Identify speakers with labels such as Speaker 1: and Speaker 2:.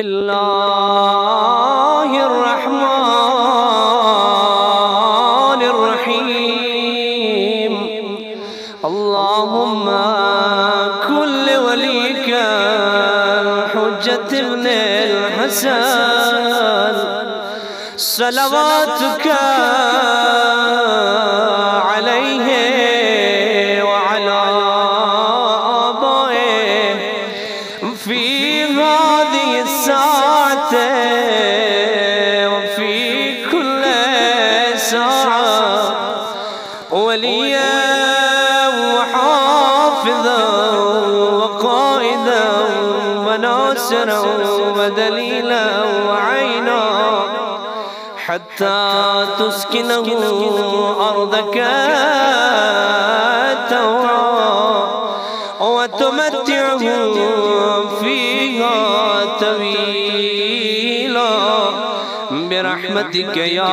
Speaker 1: الله الرحمن الرحيم. اللهم كل وليك حجة ابن الحسن صلواتك عليه وعلى آبائه في هذه الساعة وفي كل ساعة وليا وحافظا وقائدا وناصرا ودليلا وعينا حتى تسكنه أرضك طوعا وتمتعه فيها طويلا برحمتك يا